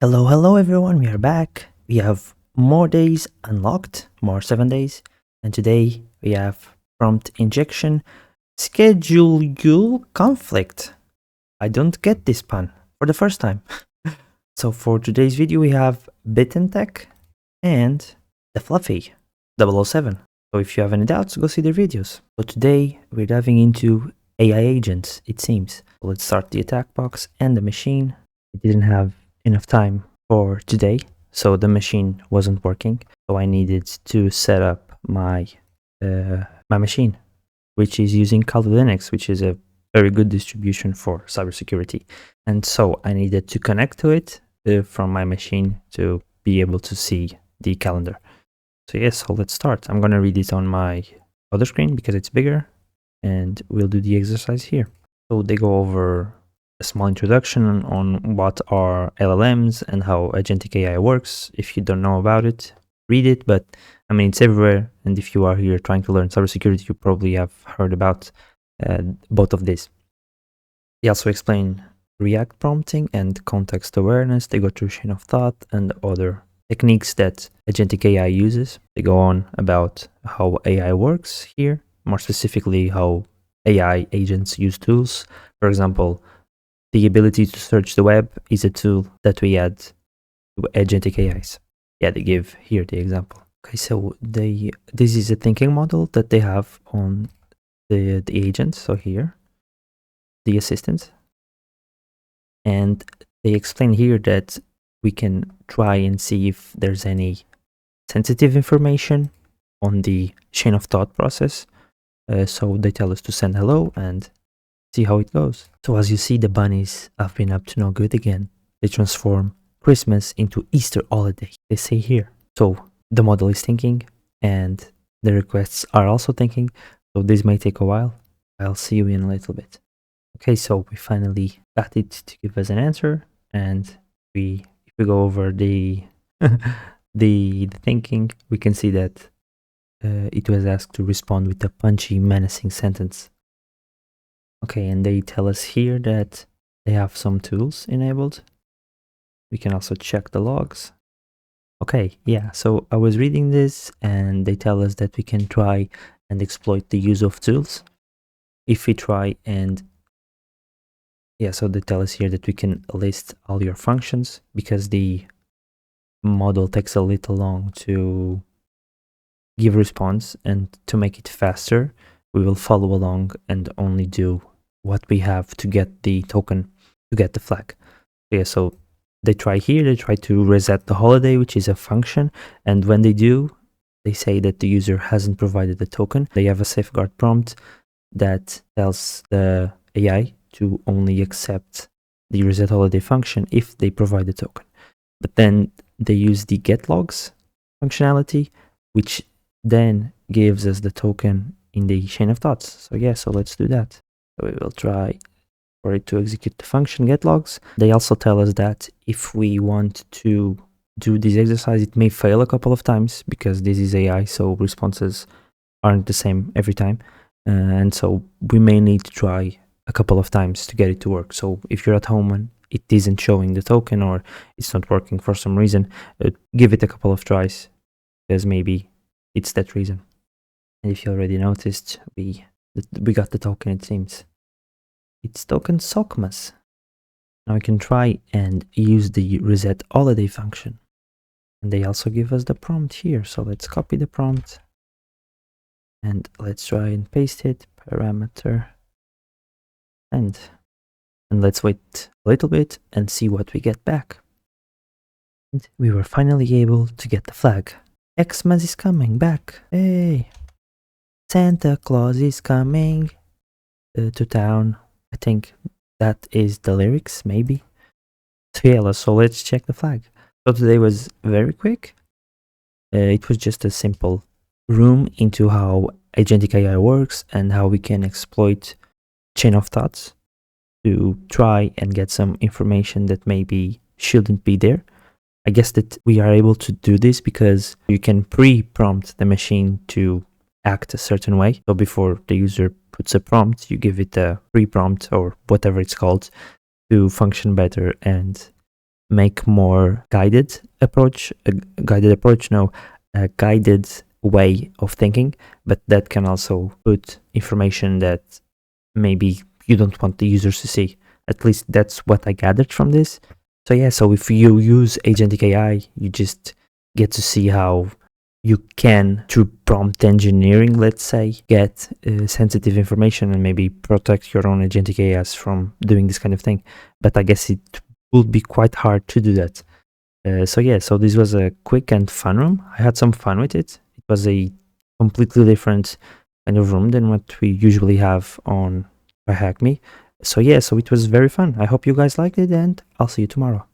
Hello everyone, we are back. We have more days unlocked, more 7 days, and today we have prompt injection, Sched-yule conflict. I don't get this pun for the first time. So for today's video we have BitTech and the Fluffy 007. So if you have any doubts, go see their videos. So today we're diving into AI agents, it seems. So let's start the attack box and the machine. It didn't have enough time for today, so the machine wasn't working, so I needed to set up my machine, which is using Kali Linux, which is a very good distribution for cybersecurity. And so I needed to connect to it from my machine to be able to see the calendar. So yes, so let's start. I'm gonna read it on my other screen because it's bigger, and we'll do the exercise here. So they go over a small introduction on what are LLMs and how agentic AI works. If you don't know about it, read it, but I mean, it's everywhere. And if you are here trying to learn cybersecurity, you probably have heard about both of these. They also explain React prompting and context awareness. They go through chain of thought and other techniques that agentic AI uses. They go on about how AI works here, more specifically how AI agents use tools. For example, the ability to search the web is a tool that we add to agentic AIs. Yeah, they give here the example. Okay, so this is a thinking model that they have on the agent. So here, the assistant. And they explain here that we can try and see if there's any sensitive information on the chain of thought process. So they tell us to send hello and see how it goes. So as you see, the bunnies have been up to no good again. They transform Christmas into Easter holiday, they say here. So the model is thinking and the requests are also thinking. So this may take a while. I'll see you in a little bit. Okay, so we finally got it to give us an answer, and if we go over the the thinking, we can see that it was asked to respond with a punchy, menacing sentence. Okay, and they tell us here that they have some tools enabled. We can also check the logs. Okay, yeah, so I was reading this and they tell us that we can try and exploit the use of tools. If we try and, yeah, so they tell us here that we can list all your functions because the model takes a little long to give response, and to make it faster, we will follow along and only do what we have to get the token, to get the flag. Yeah, so they try to reset the holiday, which is a function, and when they do, they say that the user hasn't provided the token. They have a safeguard prompt that tells the AI to only accept the reset holiday function if they provide the token. But then they use the get logs functionality, which then gives us the token in the chain of thoughts. So yeah, so let's do that. So we will try for it to execute the function get logs. They also tell us that if we want to do this exercise, it may fail a couple of times because this is AI, so responses aren't the same every time. And so we may need to try a couple of times to get it to work. So if you're at home and it isn't showing the token or it's not working for some reason, give it a couple of tries, because maybe it's that reason. And if you already noticed, we got the token, it seems. It's token SOC-mas. Now we can try and use the reset holiday function. And they also give us the prompt here. So let's copy the prompt and let's try and paste it, parameter, and let's wait a little bit and see what we get back. And we were finally able to get the flag. Xmas is coming back. Hey! Santa Claus is coming to town. I think that is the lyrics, maybe. So yeah, so let's check the flag. So today was very quick. It was just a simple room into how agentic AI works and how we can exploit chain of thoughts to try and get some information that maybe shouldn't be there. I guess that we are able to do this because you can pre-prompt the machine to act a certain way. So before the user puts a prompt, you give it a pre-prompt or whatever it's called to function better and make more guided approach, a guided way of thinking, but that can also put information that maybe you don't want the users to see. At least that's what I gathered from this. So yeah, so if you use agentic AI, you just get to see how you can, through prompt engineering, let's say, get sensitive information and maybe protect your own agentic AIs from doing this kind of thing. But I guess it would be quite hard to do that. So yeah, so this was a quick and fun room. I had some fun with it. It was a completely different kind of room than what we usually have on tryhackme. So yeah, so it was very fun. I hope you guys liked it, and I'll see you tomorrow.